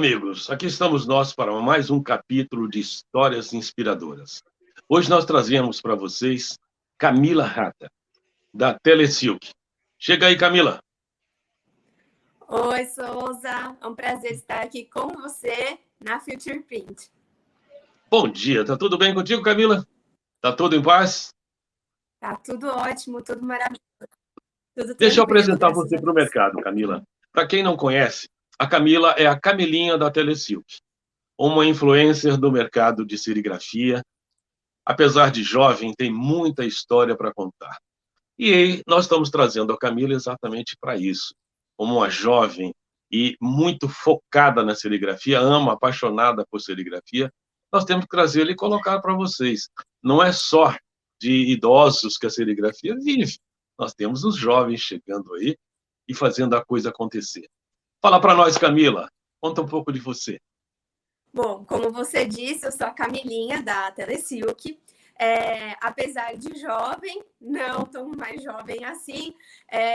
amigos, aqui estamos nós para mais um capítulo de Histórias Inspiradoras. Hoje nós trazemos para vocês Camila Rata, da Telesilk. Chega aí, Camila. Oi, Souza. É um prazer estar aqui com você na Future Print. Bom dia, tá tudo bem contigo, Camila? Tá tudo em paz? Tá tudo ótimo, tudo maravilhoso. Tudo Deixa eu tranquilo, apresentar graças você a para o Deus. mercado, Camila. Para quem não conhece, a Camila é a Camilinha da Telesilk, uma influencer do mercado de serigrafia. Apesar de jovem, tem muita história para contar. E aí, nós estamos trazendo a Camila exatamente para isso. Como uma jovem e muito focada na serigrafia, apaixonada por serigrafia, nós temos que trazê-la e colocar para vocês. Não é só de idosos que a serigrafia vive. Nós temos os jovens chegando aí e fazendo a coisa acontecer. Fala para nós, Camila. Conta um pouco de você. Bom, como você disse, eu sou a Camilinha da Telesilk. Apesar de jovem, não tão mais jovem assim,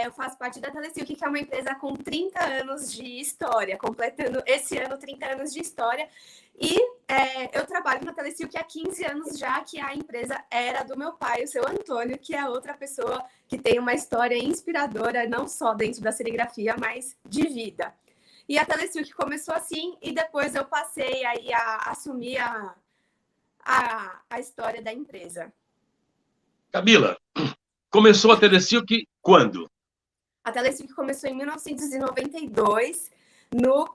eu faço parte da Telesilk, que é uma empresa com 30 anos de história, completando esse ano 30 anos de história. E eu trabalho na Telesilk há 15 anos já, que a empresa era do meu pai, o seu Antônio, que é outra pessoa que tem uma história inspiradora, não só dentro da serigrafia, mas de vida. E a Telesilk começou assim, e depois eu passei aí a assumir a história da empresa. Camila, começou a Telesilk quando? A Telesilk começou em 1992,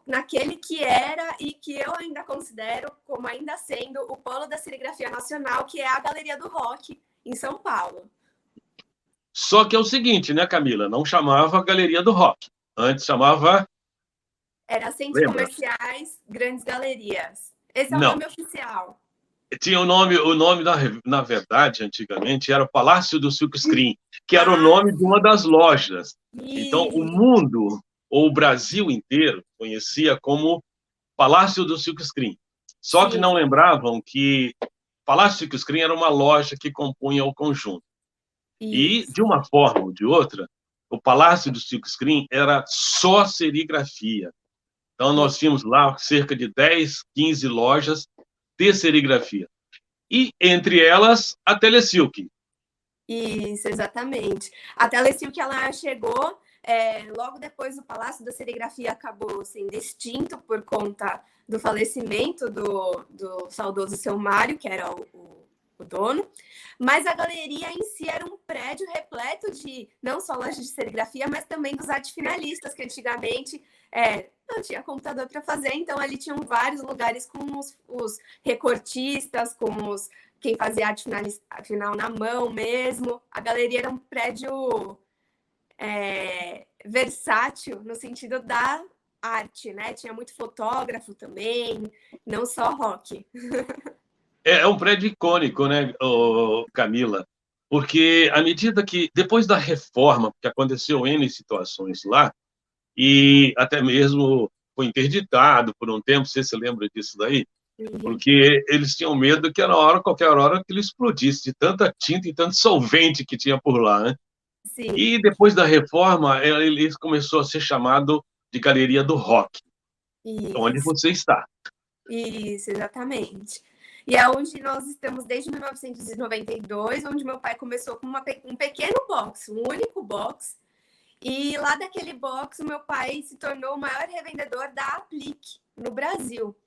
naquele que era e que eu ainda considero como ainda sendo o polo da serigrafia nacional, que é a Galeria do Rock, em São Paulo. Só que é o seguinte, né, Camila? Não chamava Galeria do Rock. Antes chamava... Era Centros Comerciais, Grandes Galerias. Esse é o nome oficial. Tinha o nome na verdade, antigamente, era o Palácio do Silkscreen, que era o nome de uma das lojas. Então, o mundo, ou o Brasil inteiro, conhecia como Palácio do Silkscreen. Só que não lembravam que Palácio do Silkscreen era uma loja que compunha o conjunto. E, de uma forma ou de outra, o Palácio do Silkscreen era só serigrafia. Então, nós tínhamos lá cerca de 10, 15 lojas de serigrafia. E, entre elas, a Telesilk. Isso, exatamente. A Telesilk, ela chegou logo depois do Palácio da Serigrafia acabou sendo extinto por conta do falecimento do saudoso seu Mário, que era o dono. Mas a galeria em si era um prédio repleto de não só lojas de serigrafia, mas também dos arte finalistas, que antigamente não tinha computador para fazer, então ali tinham vários lugares com os recortistas, com quem fazia arte final na mão mesmo. A galeria era um prédio versátil no sentido da arte, né? Tinha muito fotógrafo também, não só rock. É um prédio icônico, né, Camila? Porque à medida que, depois da reforma, que aconteceu N situações lá, e até mesmo foi interditado por um tempo, você se lembra disso daí? Porque eles tinham medo que qualquer hora, que ele explodisse de tanta tinta e tanto solvente que tinha por lá, né? Sim. E depois da reforma, ele começou a ser chamado de Galeria do Rock, onde você está. Isso, exatamente. E é onde nós estamos desde 1992, onde meu pai começou com um pequeno box, um único box. E lá daquele box, o meu pai se tornou o maior revendedor da Aplique no Brasil.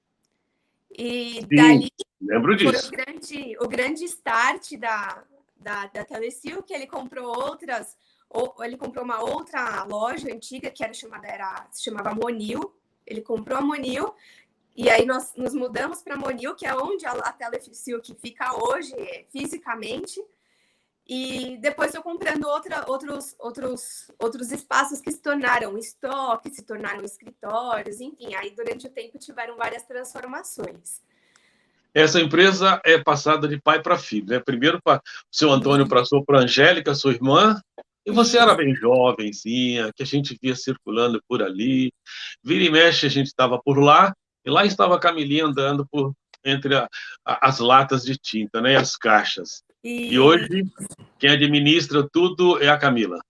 E dali lembro disso. Foi o grande start da Telesilk. Ele comprou uma outra loja antiga que se chamava Monil. Ele comprou a Monil. E aí nós nos mudamos para Monil, que é onde a Telesilk fica hoje, fisicamente. E depois eu comprando outros espaços que se tornaram estoque, se tornaram escritórios, enfim. Aí durante o tempo tiveram várias transformações. Essa empresa é passada de pai para filho, né? Primeiro o seu Antônio passou para a Angélica, sua irmã, e você era bem jovenzinha, que a gente via circulando por ali. Vira e mexe, a gente estava por lá, e lá estava a Camilinha andando entre as latas de tinta, né? E as caixas. E hoje, quem administra tudo é a Camila.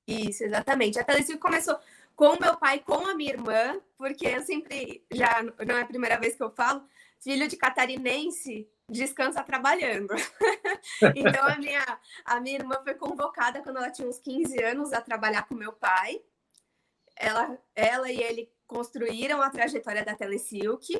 Isso, exatamente. A Telesilk começou com meu pai, com a minha irmã, porque eu sempre, já não é a primeira vez que eu falo, filho de catarinense descansa trabalhando. Então, a minha irmã foi convocada quando ela tinha uns 15 anos a trabalhar com meu pai. Ela e ele construíram a trajetória da Telesilk.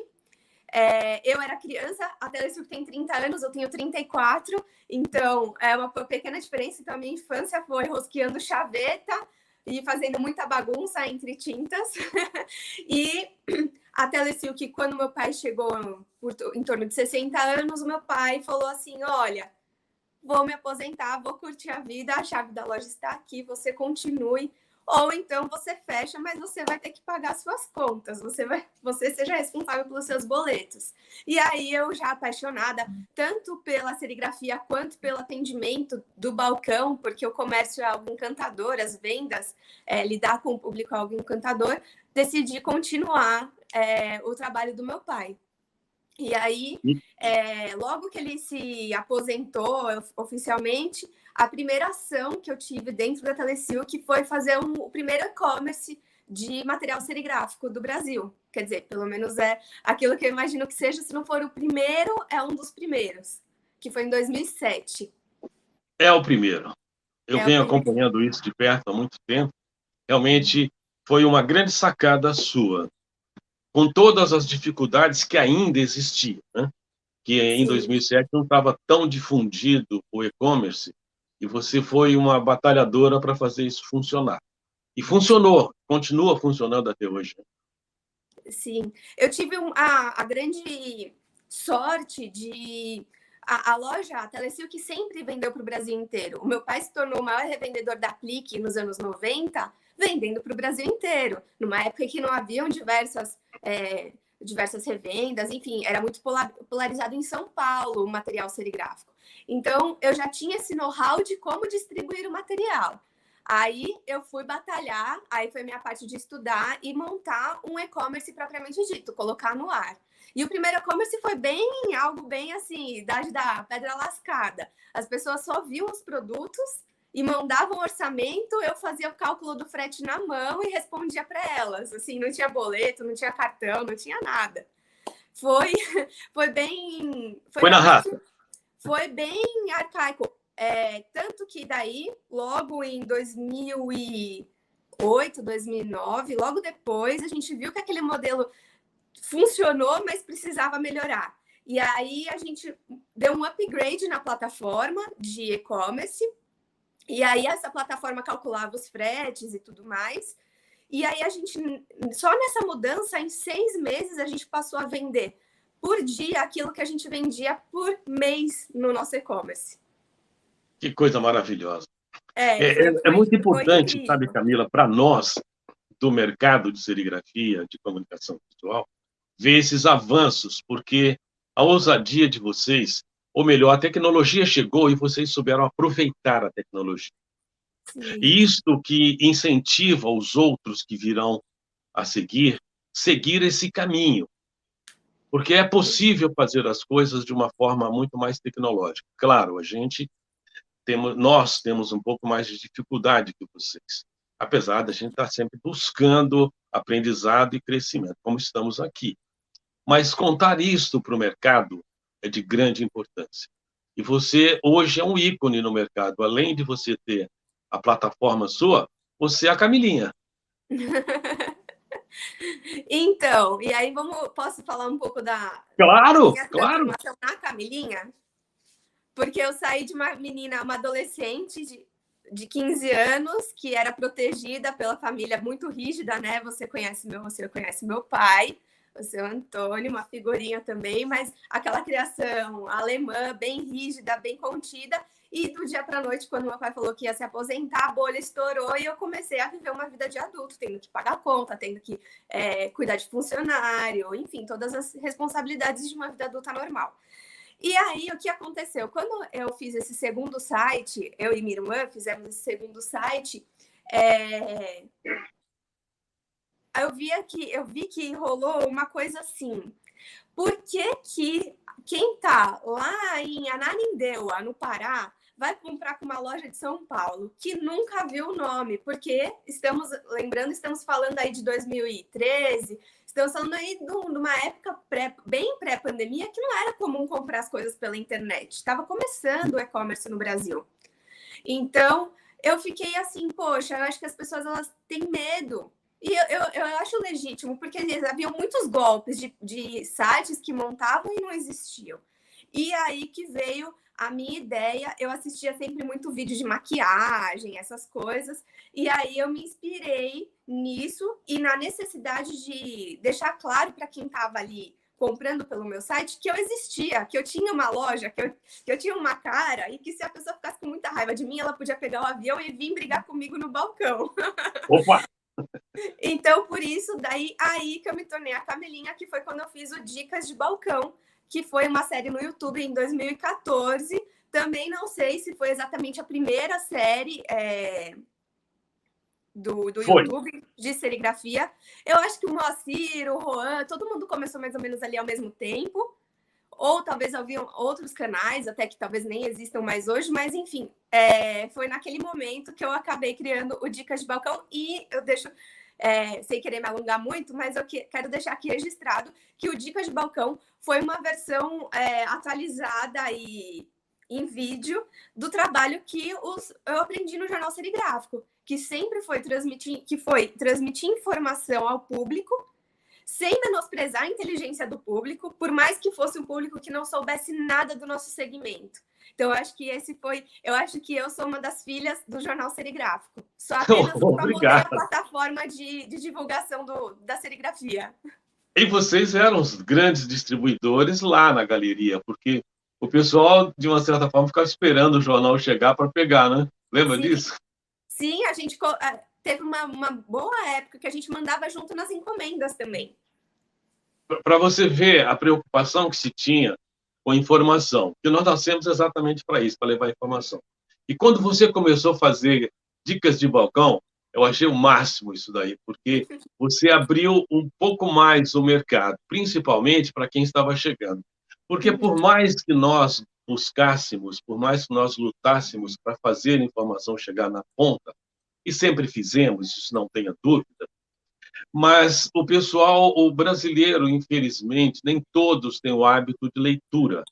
Eu era criança, a Telesilk tem 30 anos, eu tenho 34, então é uma pequena diferença. Então, a minha infância foi rosqueando chaveta e fazendo muita bagunça entre tintas. E a Telesilk, quando meu pai chegou em torno de 60 anos, o meu pai falou assim: olha, vou me aposentar, vou curtir a vida, a chave da loja está aqui, você continue. Ou então você fecha, mas você vai ter que pagar suas contas. Você seja responsável pelos seus boletos. E aí eu já apaixonada, tanto pela serigrafia quanto pelo atendimento do balcão, porque o comércio é algo encantador, as vendas, lidar com o público é algo encantador, decidi continuar o trabalho do meu pai. E aí, logo que ele se aposentou oficialmente, a primeira ação que eu tive dentro da Telesilk foi fazer o primeiro e-commerce de material serigráfico do Brasil. Quer dizer, pelo menos é aquilo que eu imagino que seja, se não for o primeiro, é um dos primeiros, que foi em 2007. É o primeiro. Eu venho acompanhando isso de perto há muito tempo. Realmente foi uma grande sacada sua, com todas as dificuldades que ainda existiam, né? Que em 2007 não estava tão difundido o e-commerce, e você foi uma batalhadora para fazer isso funcionar. E funcionou, continua funcionando até hoje. Sim, eu tive a grande sorte de... A loja, a Telesilk, sempre vendeu para o Brasil inteiro. O meu pai se tornou o maior revendedor da Plique nos anos 90, vendendo para o Brasil inteiro. Numa época que não haviam diversas revendas, enfim, era muito polarizado em São Paulo o material serigráfico. Então, eu já tinha esse know-how de como distribuir o material. Aí eu fui batalhar, aí foi minha parte de estudar e montar um e-commerce propriamente dito, colocar no ar. E o primeiro e-commerce foi algo bem assim, idade da pedra lascada. As pessoas só viam os produtos e mandavam orçamento, eu fazia o cálculo do frete na mão e respondia para elas. Assim, não tinha boleto, não tinha cartão, não tinha nada. Foi bem... Foi na raça. Foi bem arcaico. Tanto que daí, logo em 2008, 2009, logo depois, a gente viu que aquele modelo funcionou, mas precisava melhorar. E aí a gente deu um upgrade na plataforma de e-commerce, e aí essa plataforma calculava os fretes e tudo mais. E aí a gente, só nessa mudança, em 6 meses, a gente passou a vender por dia aquilo que a gente vendia por mês no nosso e-commerce. Que coisa maravilhosa. É muito importante, sabe, Camila, para nós, do mercado de serigrafia, de comunicação visual, ver esses avanços, porque a ousadia de vocês, ou melhor, a tecnologia chegou e vocês souberam aproveitar a tecnologia. Sim. E isto que incentiva os outros que virão a seguir esse caminho. Porque é possível fazer as coisas de uma forma muito mais tecnológica. Claro, nós temos um pouco mais de dificuldade que vocês, apesar da gente estar sempre buscando aprendizado e crescimento, como estamos aqui. Mas contar isto para o mercado é de grande importância. E você hoje é um ícone no mercado. Além de você ter a plataforma sua, você é a Camilinha. Então, e aí posso falar um pouco da minha transformação na Camilinha? Porque eu saí de uma adolescente de 15 anos, que era protegida pela família muito rígida, né? Você conhece meu pai, o seu Antônio, uma figurinha também, mas aquela criação alemã, bem rígida, bem contida. E do dia para a noite, quando meu pai falou que ia se aposentar, a bolha estourou e eu comecei a viver uma vida de adulto, tendo que pagar conta, tendo que cuidar de funcionário, enfim, todas as responsabilidades de uma vida adulta normal. E aí, o que aconteceu? Quando eu fiz esse segundo site, eu e minha irmã fizemos esse segundo site, eu vi que rolou uma coisa assim. Por que quem está lá em Ananindeua, no Pará, vai comprar com uma loja de São Paulo, que nunca viu o nome, porque estamos falando aí de 2013, estamos falando aí de uma época bem pré-pandemia, que não era comum comprar as coisas pela internet. Estava começando o e-commerce no Brasil. Então, eu fiquei assim, poxa, eu acho que as pessoas elas têm medo. E eu acho legítimo, porque havia muitos golpes de sites que montavam e não existiam. E aí que veio a minha ideia. Eu assistia sempre muito vídeo de maquiagem, essas coisas, e aí eu me inspirei nisso e na necessidade de deixar claro para quem estava ali comprando pelo meu site que eu existia, que eu tinha uma loja, que eu tinha uma cara, e que se a pessoa ficasse com muita raiva de mim, ela podia pegar o avião e vir brigar comigo no balcão. Opa! Então, por isso, daí aí que eu me tornei a Camilinha, que foi quando eu fiz o Dicas de Balcão, que foi uma série no YouTube em 2014. Também não sei se foi exatamente a primeira série do YouTube de serigrafia. Eu acho que o Moacir, o Juan, todo mundo começou mais ou menos ali ao mesmo tempo. Ou talvez haviam outros canais, até que talvez nem existam mais hoje, mas enfim, foi naquele momento que eu acabei criando o Dicas de Balcão. E eu deixo, sem querer me alongar muito, mas eu quero deixar aqui registrado que o Dicas de Balcão foi uma versão atualizada e em vídeo do trabalho que eu aprendi no Jornal Serigráfico, que sempre foi transmitir informação ao público, sem menosprezar a inteligência do público, por mais que fosse um público que não soubesse nada do nosso segmento. Então, eu acho que eu sou uma das filhas do Jornal Serigráfico. Só apenas promovei a plataforma de divulgação da serigrafia. E vocês eram os grandes distribuidores lá na galeria, porque o pessoal, de uma certa forma, ficava esperando o jornal chegar para pegar, né? Lembra disso? Sim, a gente teve uma boa época que a gente mandava junto nas encomendas também. Para você ver a preocupação que se tinha com informação, que nós nascemos exatamente para isso, para levar informação. E quando você começou a fazer dicas de balcão, eu achei o máximo isso daí, porque você abriu um pouco mais o mercado, principalmente para quem estava chegando. Porque por mais que nós buscássemos, por mais que nós lutássemos para fazer a informação chegar na ponta, e sempre fizemos, isso não tenha dúvida, mas o brasileiro, infelizmente, nem todos têm o hábito de leitura.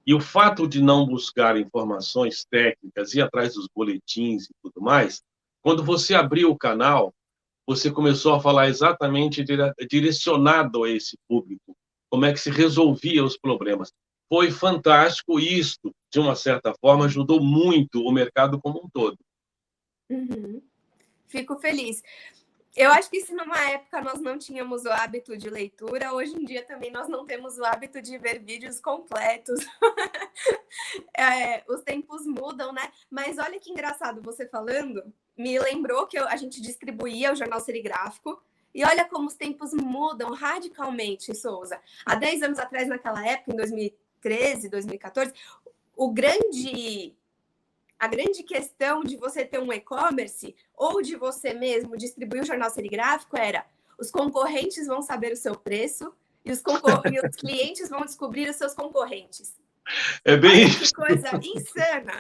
E o fato de não buscar informações técnicas, ir atrás dos boletins e tudo mais, quando você abriu o canal, você começou a falar exatamente direcionado a esse público, como é que se resolvia os problemas. Foi fantástico e isto, de uma certa forma, ajudou muito o mercado como um todo. Fico feliz. Eu acho que se numa época nós não tínhamos o hábito de leitura, hoje em dia também nós não temos o hábito de ver vídeos completos. Os tempos mudam, né? Mas olha que engraçado, você falando, me lembrou que a gente distribuía o Jornal Serigráfico, e olha como os tempos mudam radicalmente, Souza. Há 10 anos atrás, naquela época, em 2013, 2014, a grande questão de você ter um e-commerce ou de você mesmo distribuir o jornal serigráfico era: os concorrentes vão saber o seu preço e os clientes vão descobrir os seus concorrentes. É bem isso. Que coisa insana!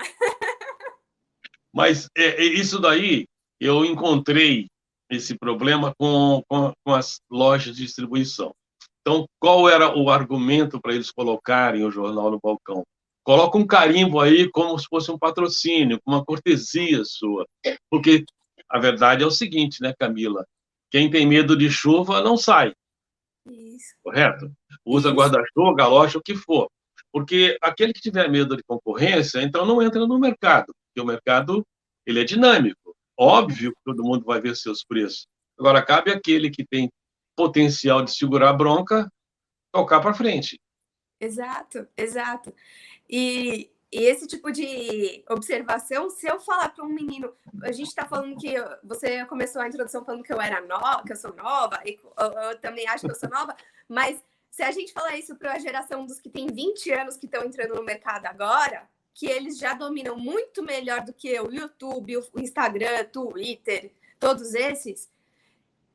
Mas isso daí, eu encontrei esse problema com as lojas de distribuição. Então, qual era o argumento para eles colocarem o jornal no balcão? Coloca um carimbo aí como se fosse um patrocínio, uma cortesia sua. Porque a verdade é o seguinte, né, Camila? Quem tem medo de chuva não sai. Isso. Correto? Usa guarda-chuva, galocha, o que for. Porque aquele que tiver medo de concorrência, então não entra no mercado. Porque o mercado ele é dinâmico. Óbvio que todo mundo vai ver seus preços. Agora, cabe àquele que tem potencial de segurar a bronca, tocar para frente. Exato, exato. E esse tipo de observação, se eu falar para um menino, a gente está falando que você começou a introdução falando que eu sou nova, e eu também acho que eu sou nova, mas se a gente falar isso para a geração dos que tem 20 anos que estão entrando no mercado agora, que eles já dominam muito melhor do que eu, o YouTube, o Instagram, Twitter, todos esses,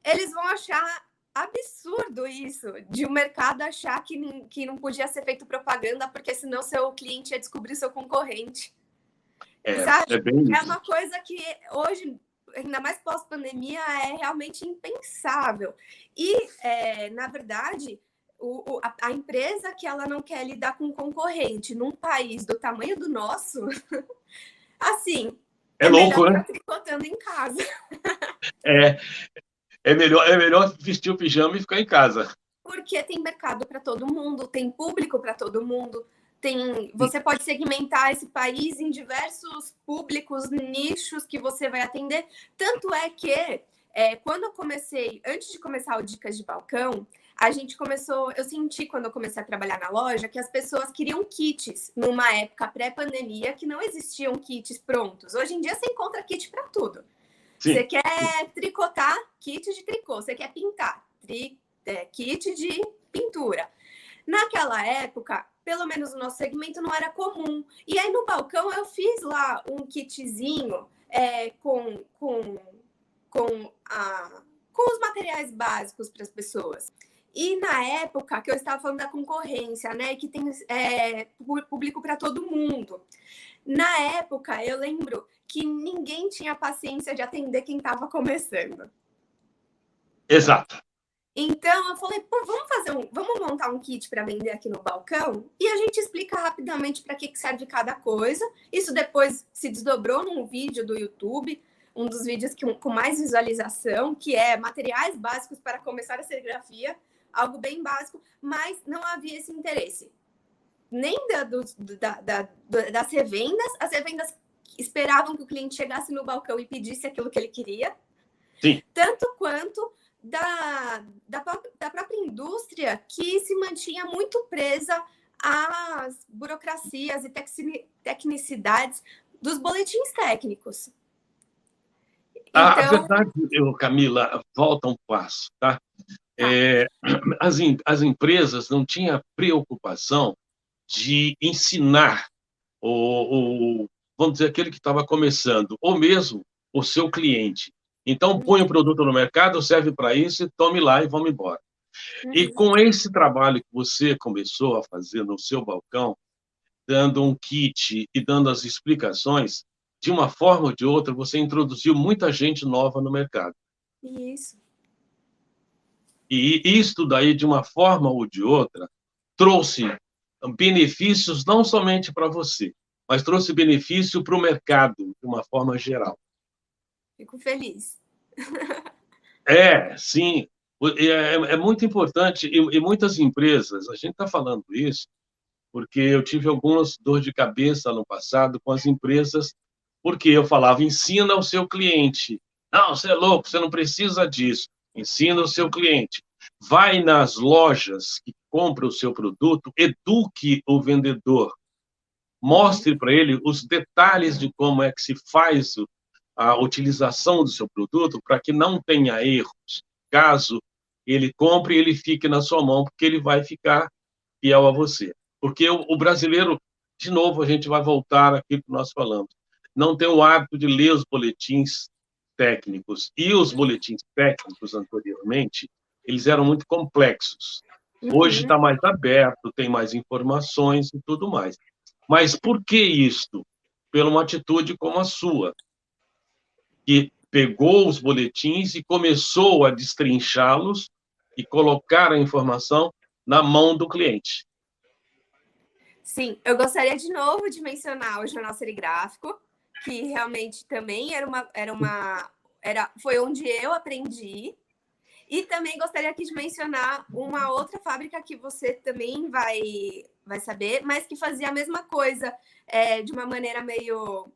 eles vão achar absurdo isso, de o mercado achar que não podia ser feito propaganda, porque senão seu cliente ia descobrir seu concorrente. Sabe? É bem É isso. uma coisa que hoje, ainda mais pós-pandemia, é realmente impensável. E, na verdade, a empresa que ela não quer lidar com um concorrente num país do tamanho do nosso, assim, É é melhor louco, estar né? tricotando em casa. É, é melhor vestir o pijama e ficar em casa. Porque tem mercado para todo mundo, tem público para todo mundo, você pode segmentar esse país em diversos públicos, nichos que você vai atender. Tanto é que, quando eu comecei, antes de começar o Dicas de Balcão, a gente começou, eu senti quando eu comecei a trabalhar na loja que as pessoas queriam kits numa época pré-pandemia que não existiam kits prontos. Hoje em dia você encontra kit para tudo. Você Sim. quer tricotar, kit de tricô. Você quer pintar, kit de pintura. Naquela época, pelo menos no nosso segmento, não era comum. E aí no balcão eu fiz lá um kitzinho com os materiais básicos para as pessoas. E na época que eu estava falando da concorrência, né, que tem público para todo mundo. Na época, eu lembro que ninguém tinha paciência de atender quem estava começando. Exato. Então, eu falei, pô, vamos montar um kit para vender aqui no balcão e a gente explica rapidamente para que serve cada coisa. Isso depois se desdobrou num vídeo do YouTube, um dos vídeos com mais visualização, que é materiais básicos para começar a serigrafia, algo bem básico, mas não havia esse interesse. Nem das revendas. As revendas esperavam que o cliente chegasse no balcão e pedisse aquilo que ele queria. Sim. Tanto quanto da própria indústria, que se mantinha muito presa às burocracias e tecnicidades dos boletins técnicos. A Então, verdade, Camila, volta um passo, tá? As empresas não tinham preocupação de ensinar vamos dizer, aquele que estava começando, ou mesmo o seu cliente. Então, põe o produto no mercado, serve para isso, e tome lá e vamos embora. E com esse trabalho que você começou a fazer no seu balcão, dando um kit e dando as explicações, de uma forma ou de outra, você introduziu muita gente nova no mercado. Isso. E isto daí, de uma forma ou de outra, trouxe benefícios não somente para você, mas trouxe benefício para o mercado, de uma forma geral. Fico feliz. Sim. É muito importante, e muitas empresas, a gente está falando isso, porque eu tive algumas dores de cabeça no passado com as empresas, porque eu falava, ensina o seu cliente. Não, você é louco, você não precisa disso. Ensina o seu cliente. Vai nas lojas que compra o seu produto, eduque o vendedor. Mostre para ele os detalhes de como é que se faz a utilização do seu produto para que não tenha erros. Caso ele compre, ele fique na sua mão, porque ele vai ficar fiel a você. Porque o brasileiro, de novo, a gente vai voltar aqui para nós falamos, não tem o hábito de ler os boletins técnicos. E os boletins técnicos, anteriormente, eles eram muito complexos. Hoje está mais aberto, tem mais informações e tudo mais. Mas por que isto? Pela uma atitude como a sua, que pegou os boletins e começou a destrinchá-los e colocar a informação na mão do cliente. Sim, eu gostaria de novo de mencionar o Jornal Serigráfico, que realmente também foi onde eu aprendi. E também gostaria aqui de mencionar uma outra fábrica que você também vai saber, mas que fazia a mesma coisa, de uma maneira meio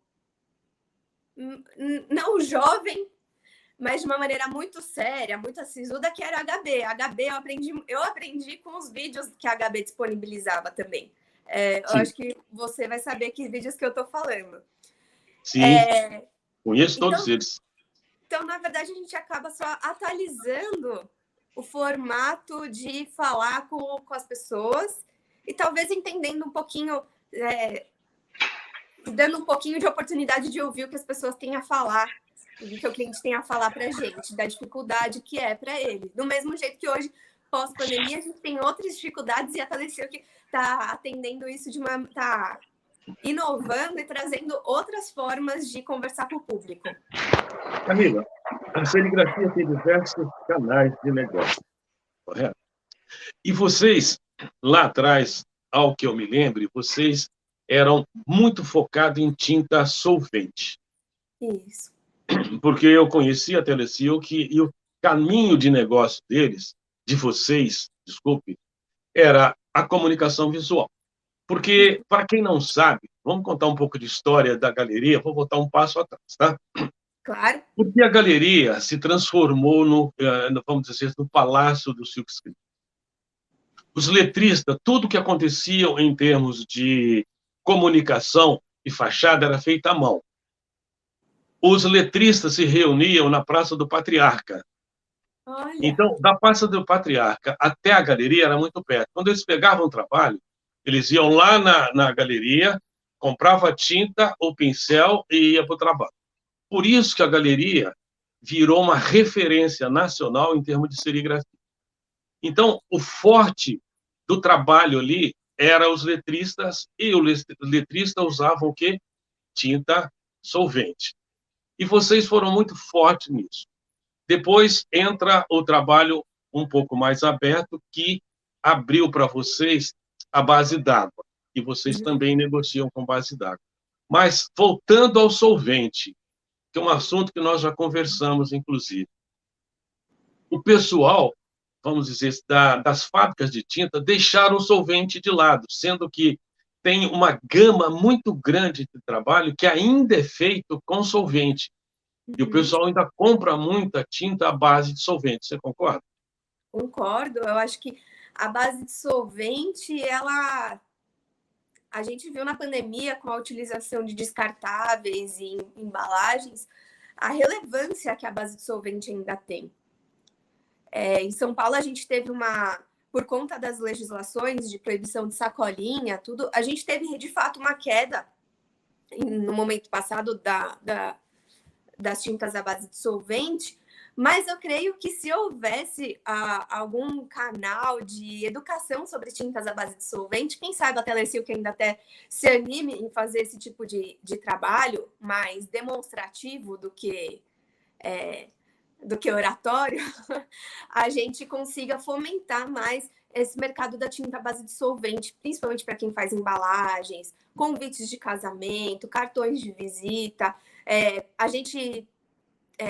não jovem, mas de uma maneira muito séria, muito sisuda, que era a HB. A HB eu aprendi com os vídeos que a HB disponibilizava também. Eu acho que você vai saber que vídeos que eu estou falando. Sim, conheço todos eles. Então, na verdade, a gente acaba só atualizando o formato de falar com as pessoas e talvez entendendo um pouquinho, dando um pouquinho de oportunidade de ouvir o que as pessoas têm a falar, o que o cliente tem a falar para a gente, da dificuldade que é para ele. Do mesmo jeito que hoje, pós-pandemia, a gente tem outras dificuldades e a Telecil que está atendendo isso está inovando e trazendo outras formas de conversar com o público. Camila, a serigrafia tem diversos canais de negócio, correto? E vocês, lá atrás, ao que eu me lembre, vocês eram muito focados em tinta solvente. Isso. Porque eu conheci a Telesilk e o caminho de negócio deles, de vocês, desculpe, era a comunicação visual. Porque, para quem não sabe, vamos contar um pouco de história da galeria, vou voltar um passo atrás, tá? Claro. Porque a galeria se transformou vamos dizer, no Palácio do Silkscreen. Os letristas, tudo que acontecia em termos de comunicação e fachada era feito à mão. Os letristas se reuniam na Praça do Patriarca. Olha. Então, da Praça do Patriarca até a galeria era muito perto. Quando eles pegavam o trabalho, eles iam lá na galeria, compravam a tinta, o pincel e ia para o trabalho. Por isso que a galeria virou uma referência nacional em termos de serigrafia. Então, o forte do trabalho ali era os letristas, e o letrista usava o quê? Tinta solvente. E vocês foram muito fortes nisso. Depois entra o trabalho um pouco mais aberto, que abriu para vocês a base d'água. E vocês também negociam com base d'água. Mas, voltando ao solvente, que é um assunto que nós já conversamos, inclusive. O pessoal, vamos dizer, das fábricas de tinta, deixaram o solvente de lado, sendo que tem uma gama muito grande de trabalho que ainda é feito com solvente. E o pessoal ainda compra muita tinta à base de solvente. Você concorda? Concordo. Eu acho que a base de solvente, a gente viu na pandemia, com a utilização de descartáveis e embalagens, a relevância que a base de solvente ainda tem. Em São Paulo, a gente teve por conta das legislações de proibição de sacolinha, tudo, a gente teve, de fato, uma queda no momento passado das tintas à base de solvente, mas eu creio que se houvesse algum canal de educação sobre tintas à base de solvente, quem sabe a Telesil que ainda até se anime em fazer esse tipo de trabalho mais demonstrativo do que oratório, a gente consiga fomentar mais esse mercado da tinta à base de solvente, principalmente para quem faz embalagens, convites de casamento, cartões de visita. A gente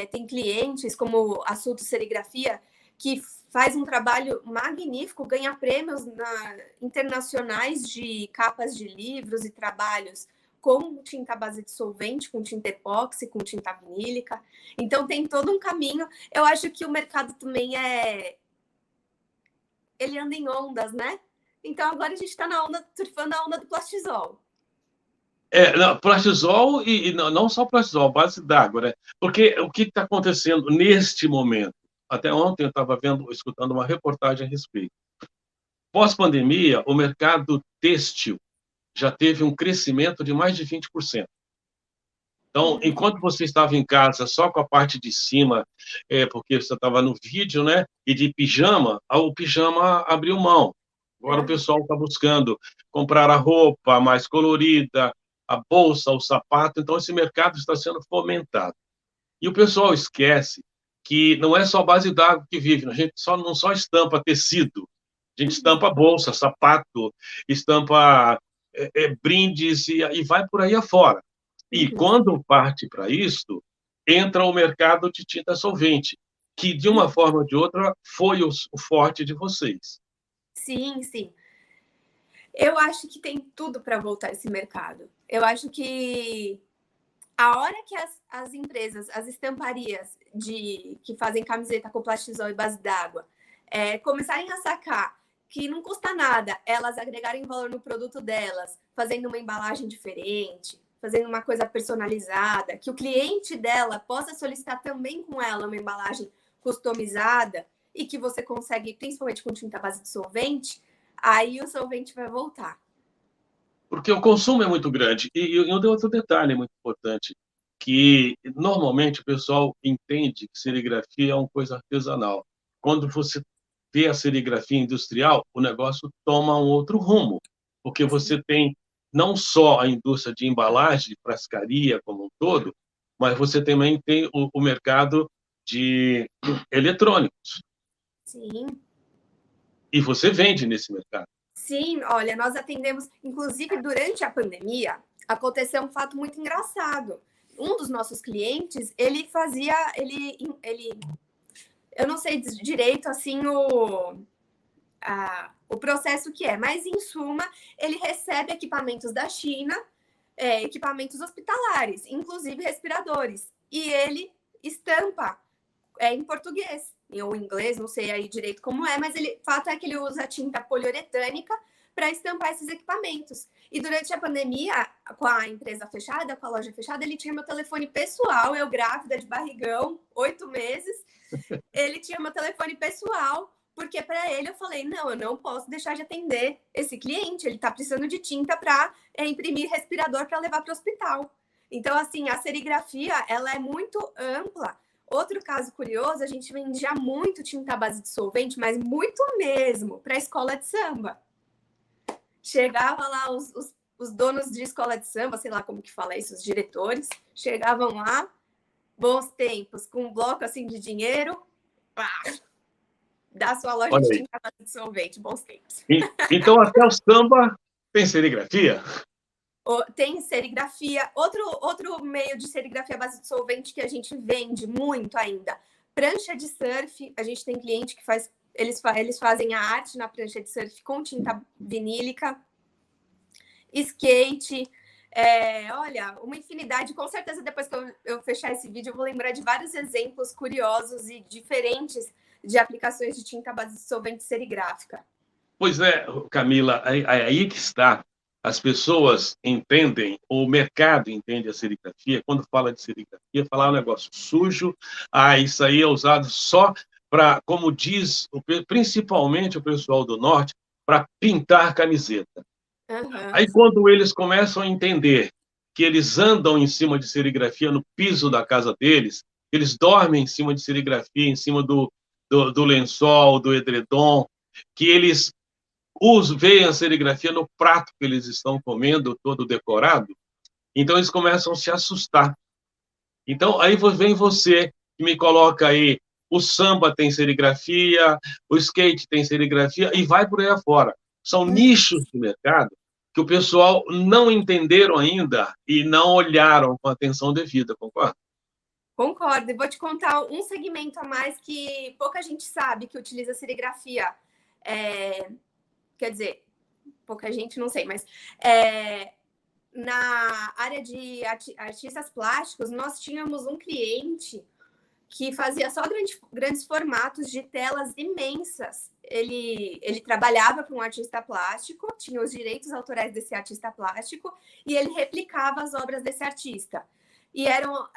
tem clientes como a Sulto Serigrafia, que faz um trabalho magnífico, ganha prêmios internacionais de capas de livros e trabalhos com tinta à base de solvente, com tinta epóxi, com tinta vinílica. Então, tem todo um caminho. Eu acho que o mercado também ele anda em ondas, né? Então, agora a gente está surfando a onda do plastisol. Plastisol e não só plastisol, base d'água, né? Porque o que está acontecendo neste momento? Até ontem eu estava escutando uma reportagem a respeito. Pós-pandemia, o mercado têxtil já teve um crescimento de mais de 20%. Então, enquanto você estava em casa só com a parte de cima, porque você estava no vídeo, né? E de pijama, o pijama abriu mão. Agora o pessoal está buscando comprar a roupa mais colorida, a bolsa, o sapato. Então, esse mercado está sendo fomentado. E o pessoal esquece que não é só a base d'água que vive, a gente não só estampa tecido, a gente estampa bolsa, sapato, estampa brindes e vai por aí afora. E quando parte para isso, entra o mercado de tinta solvente, que de uma forma ou de outra foi o forte de vocês. Sim, sim. Eu acho que tem tudo para voltar esse mercado. Eu acho que a hora que as empresas, as estamparias que fazem camiseta com plastisol e base d'água, começarem a sacar que não custa nada elas agregarem valor no produto delas, fazendo uma embalagem diferente, fazendo uma coisa personalizada, que o cliente dela possa solicitar também com ela uma embalagem customizada e que você consegue, principalmente com tinta base de solvente, aí o solvente vai voltar. Porque o consumo é muito grande. E outro detalhe muito importante, que normalmente o pessoal entende que serigrafia é uma coisa artesanal. Quando você vê a serigrafia industrial, o negócio toma um outro rumo, porque você tem não só a indústria de embalagem, de frascaria como um todo, mas você também tem o mercado de eletrônicos. Sim. E você vende nesse mercado. Sim, olha, nós atendemos, inclusive durante a pandemia, aconteceu um fato muito engraçado. Um dos nossos clientes, ele fazia, eu não sei direito assim o processo que é, mas em suma, ele recebe equipamentos da China, equipamentos hospitalares, inclusive respiradores, e ele estampa em português ou em inglês, não sei aí direito como é, mas o fato é que ele usa tinta poliuretânica para estampar esses equipamentos. E durante a pandemia, com a empresa fechada, com a loja fechada, ele tinha meu telefone pessoal, eu grávida de barrigão, 8 meses, ele tinha meu telefone pessoal, porque para ele eu falei, não, eu não posso deixar de atender esse cliente, ele está precisando de tinta para imprimir respirador para levar para o hospital. Então, assim, a serigrafia, ela é muito ampla. Outro caso curioso, a gente vendia muito tinta à base de solvente, mas muito mesmo, para a escola de samba. Chegava lá os donos de escola de samba, sei lá como que fala isso, os diretores, chegavam lá, bons tempos, com um bloco assim de dinheiro, pá, da sua loja de tinta à base de solvente, bons tempos. Então, até o samba tem serigrafia? Tem serigrafia. Outro meio de serigrafia à base de solvente que a gente vende muito ainda. Prancha de surf. A gente tem cliente que faz... Eles fazem a arte na prancha de surf com tinta vinílica. Skate. Olha, uma infinidade. Com certeza, depois que eu fechar esse vídeo, eu vou lembrar de vários exemplos curiosos e diferentes de aplicações de tinta à base de solvente serigráfica. Pois é, Camila, aí que está. As pessoas entendem, o mercado entende a serigrafia, quando fala de serigrafia, falar um negócio sujo, isso aí é usado só para, como diz, principalmente o pessoal do Norte, para pintar camiseta. Uhum. Aí, quando eles começam a entender que eles andam em cima de serigrafia no piso da casa deles, eles dormem em cima de serigrafia, em cima do lençol, do edredom, que eles veem a serigrafia no prato que eles estão comendo, todo decorado, então eles começam a se assustar. Então, aí vem você, que me coloca aí, o samba tem serigrafia, o skate tem serigrafia, e vai por aí afora. São nichos de mercado que o pessoal não entenderam ainda e não olharam com atenção devida, concorda? Concordo. E vou te contar um segmento a mais que pouca gente sabe que utiliza serigrafia. Quer dizer, pouca gente, não sei, mas na área de artistas plásticos, nós tínhamos um cliente que fazia só grandes formatos de telas imensas. Ele trabalhava com um artista plástico, tinha os direitos autorais desse artista plástico, e ele replicava as obras desse artista. E eram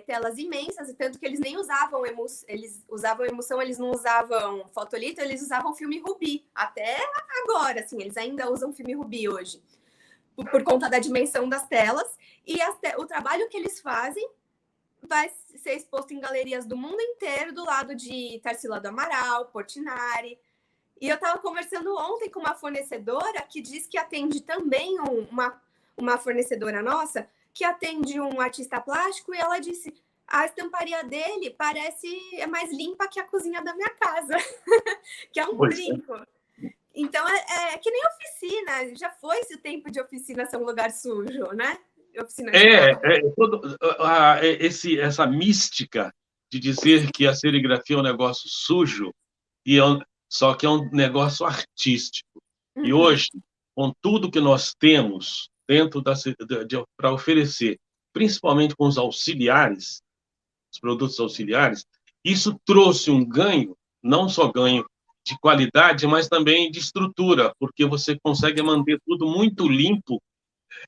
telas imensas, tanto que eles nem usavam eles usavam emulsão, eles não usavam fotolito, eles usavam filme Rubi. Até agora, assim, eles ainda usam filme Rubi hoje, por conta da dimensão das telas. E o trabalho que eles fazem vai ser exposto em galerias do mundo inteiro, do lado de Tarsila do Amaral, Portinari. E eu estava conversando ontem com uma fornecedora que diz que atende também uma fornecedora nossa, que atende um artista plástico, e ela disse, a estamparia dele é mais limpa que a cozinha da minha casa, que é um brinco. Então, é que nem oficina, já foi esse tempo de oficina ser um lugar sujo, né? Essa mística de dizer que a serigrafia é um negócio sujo, só que é um negócio artístico. Uhum. E hoje, com tudo que nós temos dentro para oferecer, principalmente com os auxiliares, os produtos auxiliares, isso trouxe um ganho, não só ganho de qualidade, mas também de estrutura, porque você consegue manter tudo muito limpo.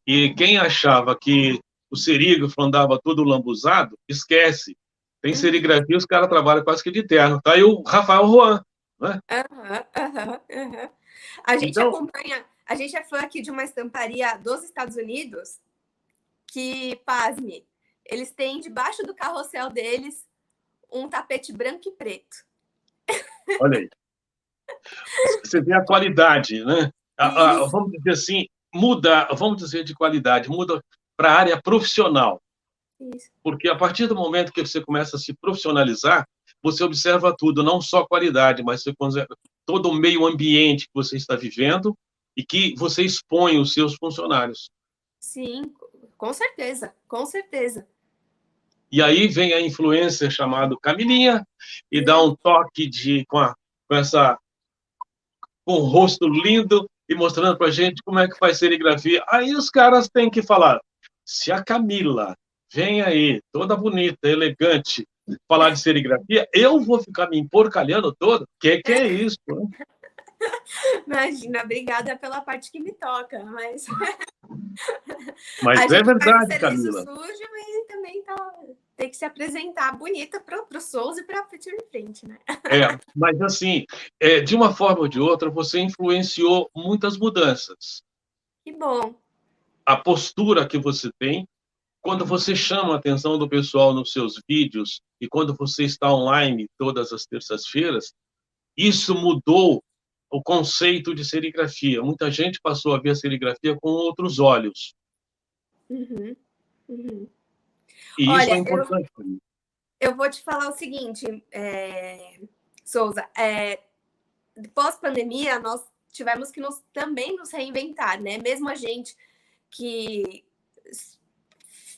E quem achava que o serígrafo andava todo lambuzado, esquece. Tem serigrafia, os caras trabalham quase que de terno. Tá aí o Rafael Juan, né? A gente acompanha, a gente é fã aqui de uma estamparia dos Estados Unidos que, pasme, eles têm debaixo do carrossel deles um tapete branco e preto. Olha aí. Você vê a qualidade, né? Vamos dizer assim, muda, vamos dizer, de qualidade, muda para a área profissional. Isso. Porque a partir do momento que você começa a se profissionalizar, você observa tudo, não só qualidade, mas todo o meio ambiente que você está vivendo e que você expõe os seus funcionários. Sim, com certeza, com certeza. E aí vem a influencer chamado Camilinha e dá um toque com o rosto lindo e mostrando para a gente como é que faz serigrafia. Aí os caras têm que falar, se a Camila vem aí, toda bonita, elegante, falar de serigrafia, eu vou ficar me emporcalhando todo? Que é isso? Né? Imagina, obrigada pela parte que me toca, mas Mas a é gente faz o verdade, serviço Camila. sujo e também tem que se apresentar bonita para o Souls e para a Future Print, né? Mas assim, de uma forma ou de outra, você influenciou muitas mudanças. Que bom. A postura que você tem, quando você chama a atenção do pessoal nos seus vídeos e quando você está online todas as terças-feiras, isso mudou o conceito de serigrafia. Muita gente passou a ver a serigrafia com outros olhos. Uhum, uhum. E isso é Olha, importante. eu vou te falar o seguinte, Souza, pós-pandemia, nós tivemos que também nos reinventar, né? Mesmo a gente que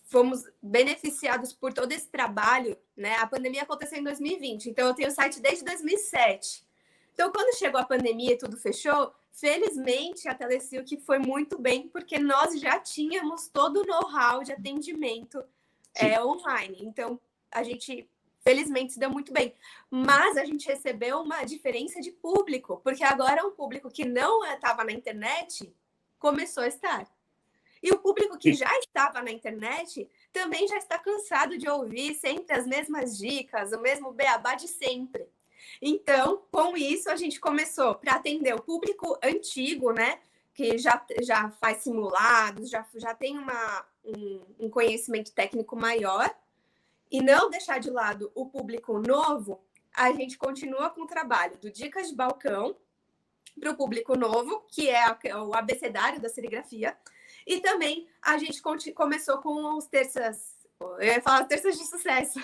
fomos beneficiados por todo esse trabalho, né? A pandemia aconteceu em 2020, então eu tenho o site desde 2007. Então, quando chegou a pandemia e tudo fechou, felizmente a Telesilk foi muito bem, porque nós já tínhamos todo o know-how de atendimento online. Então, a gente, felizmente, se deu muito bem. Mas a gente recebeu uma diferença de público, porque agora um público que não estava na internet começou a estar. E o público que já estava na internet também já está cansado de ouvir sempre as mesmas dicas, o mesmo beabá de sempre. Então, com isso, a gente começou para atender o público antigo, né? Que já faz simulados, já tem um conhecimento técnico maior, e não deixar de lado o público novo. A gente continua com o trabalho do Dicas de Balcão para o público novo, que é o abecedário da serigrafia. E também a gente começou com os terças. Eu ia falar terças de sucesso.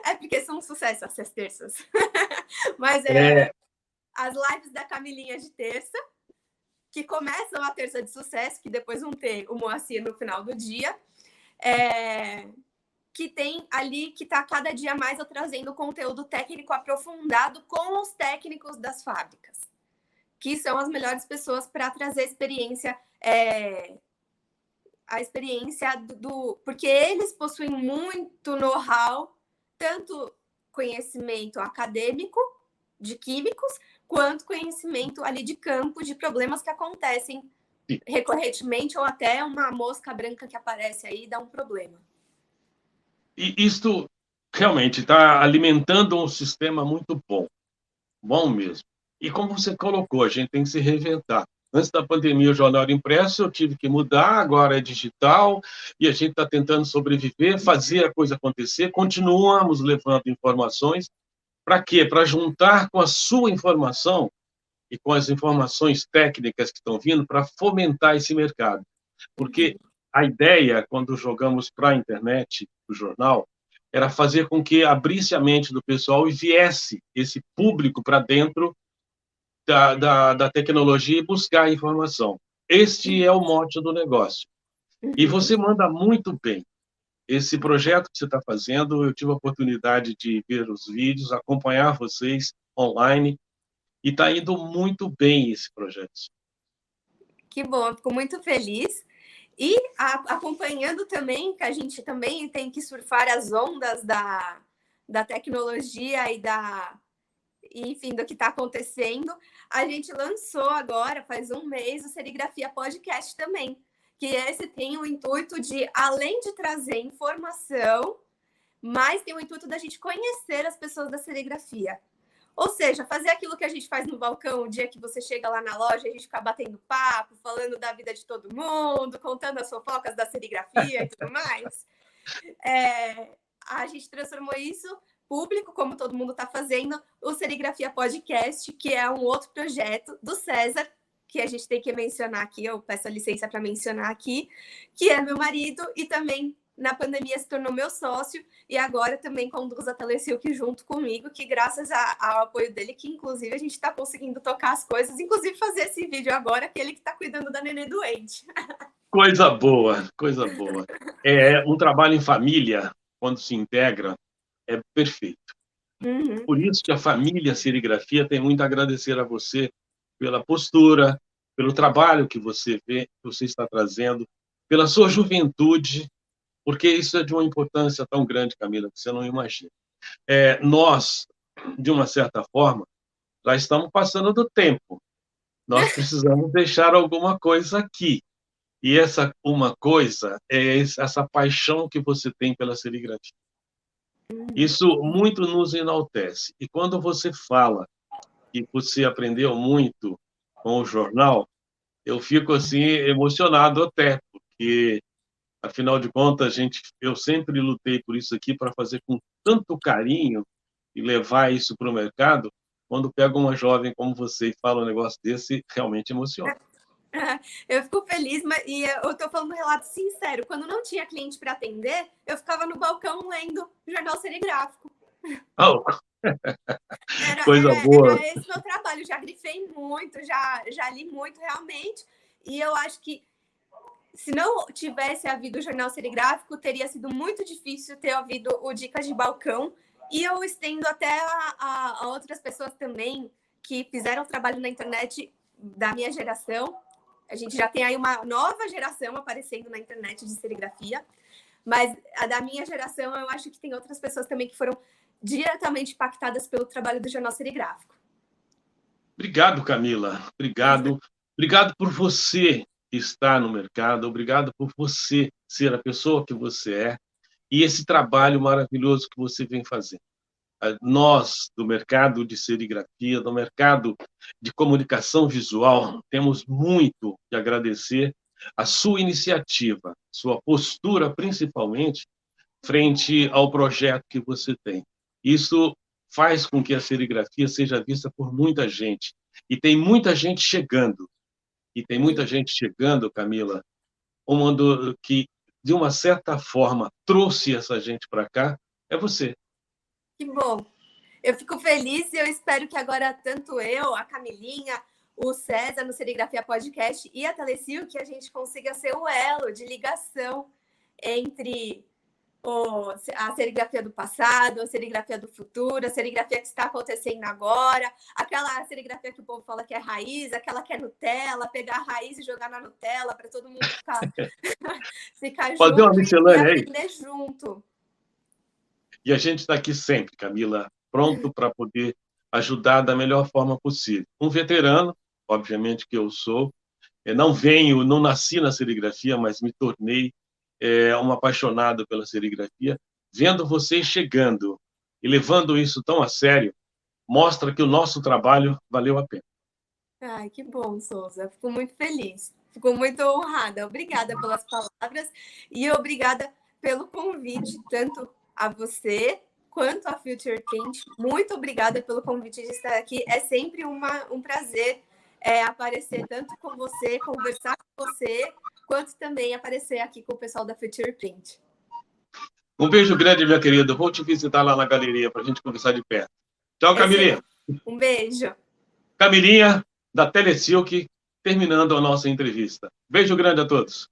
É porque são um sucesso essas terças. Mas as lives da Camilinha de terça, que começam a terça de sucesso, que depois vão ter o Moacir no final do dia. Que tem ali, que está cada dia mais eu trazendo conteúdo técnico aprofundado com os técnicos das fábricas, que são as melhores pessoas para trazer experiência, a experiência porque eles possuem muito know-how, tanto conhecimento acadêmico de químicos, quanto conhecimento ali de campo, de problemas que acontecem recorrentemente, ou até uma mosca branca que aparece aí e dá um problema. E isto realmente está alimentando um sistema muito bom mesmo. E como você colocou, a gente tem que se reinventar. Antes da pandemia, o jornal era impresso, eu tive que mudar, agora é digital, e a gente está tentando sobreviver, fazer a coisa acontecer, continuamos levando informações. Para quê? Para juntar com a sua informação e com as informações técnicas que estão vindo para fomentar esse mercado. Porque a ideia, quando jogamos para a internet, o jornal, era fazer com que abrisse a mente do pessoal e viesse esse público para dentro da tecnologia e buscar a informação. Este é o mote do negócio. E você manda muito bem. Esse projeto que você está fazendo, eu tive a oportunidade de ver os vídeos, acompanhar vocês online, e está indo muito bem esse projeto. Que bom, eu fico muito feliz. E acompanhando também, que a gente também tem que surfar as ondas da tecnologia enfim, do que está acontecendo, a gente lançou agora, faz um mês, o Serigrafia Podcast também, que esse tem o intuito de, além de trazer informação, mas tem o intuito da gente conhecer as pessoas da serigrafia. Ou seja, fazer aquilo que a gente faz no balcão, o dia que você chega lá na loja, a gente fica batendo papo, falando da vida de todo mundo, contando as fofocas da serigrafia e tudo mais. A gente transformou isso público, como todo mundo está fazendo, o Serigrafia Podcast, que é um outro projeto do César, que a gente tem que mencionar aqui, eu peço a licença para mencionar aqui, que é meu marido e também na pandemia se tornou meu sócio e agora também conduz a Telesilk junto comigo, que graças ao apoio dele, que inclusive a gente está conseguindo tocar as coisas, inclusive fazer esse vídeo agora, que ele que está cuidando da nenê doente. Coisa boa, coisa boa. Um trabalho em família, quando se integra, é perfeito. Uhum. Por isso que a família Serigrafia tem muito a agradecer a você pela postura, pelo trabalho que você vê, que você está trazendo, pela sua juventude, porque isso é de uma importância tão grande, Camila, que você não imagina. Nós, de uma certa forma, já estamos passando do tempo. Nós precisamos deixar alguma coisa aqui. E essa uma coisa é essa paixão que você tem pela serigrafia. Isso muito nos enaltece. E quando você fala que você aprendeu muito com o jornal, eu fico assim emocionado até, porque afinal de contas eu sempre lutei por isso aqui para fazer com tanto carinho e levar isso para o mercado. Quando pega uma jovem como você e fala um negócio desse, realmente emociona. Eu fico feliz, e eu estou falando um relato sincero. Quando não tinha cliente para atender, eu ficava no balcão lendo jornal serigráfico. Oh. Coisa boa. Era esse meu trabalho. Já grifei muito, já li muito realmente. E eu acho que se não tivesse havido o jornal serigráfico, teria sido muito difícil ter havido o Dicas de Balcão. E eu estendo até a outras pessoas também que fizeram trabalho na internet da minha geração. A gente já tem aí uma nova geração aparecendo na internet de serigrafia, mas a da minha geração, eu acho que tem outras pessoas também que foram diretamente impactadas pelo trabalho do jornal serigráfico. Obrigado, Camila. Obrigado. Obrigado por você estar no mercado, obrigado por você ser a pessoa que você é e esse trabalho maravilhoso que você vem fazendo. Nós, do mercado de serigrafia, do mercado de comunicação visual, temos muito que agradecer a sua iniciativa, sua postura, principalmente, frente ao projeto que você tem. Isso faz com que a serigrafia seja vista por muita gente. E tem muita gente chegando. E tem muita gente chegando, Camila, o mundo que, de uma certa forma, trouxe essa gente para cá, é você. Que bom. Eu fico feliz e eu espero que agora tanto eu, a Camilinha, o César no Serigrafia Podcast e a Telesilk, que a gente consiga ser o elo de ligação entre a serigrafia do passado, a serigrafia do futuro, a serigrafia que está acontecendo agora, aquela serigrafia que o povo fala que é raiz, aquela que é Nutella, pegar a raiz e jogar na Nutella para todo mundo ficar Fazer junto uma miscelânea e aprender junto. E a gente está aqui sempre, Camila, pronto para poder ajudar da melhor forma possível. Um veterano, obviamente que eu sou, não nasci na serigrafia, mas me tornei um apaixonado pela serigrafia. Vendo vocês chegando e levando isso tão a sério, mostra que o nosso trabalho valeu a pena. Ai, que bom, Souza. Fico muito feliz. Fico muito honrada. Obrigada pelas palavras e obrigada pelo convite, tanto a você quanto a Future Print. Muito obrigada pelo convite de estar aqui. É sempre um prazer aparecer tanto com você, conversar com você, quanto também aparecer aqui com o pessoal da Future Print. Um beijo grande, minha querida. Vou te visitar lá na galeria para a gente conversar de perto. Tchau, Camilinha. Um beijo. Camilinha, da Telesilk, terminando a nossa entrevista. Beijo grande a todos.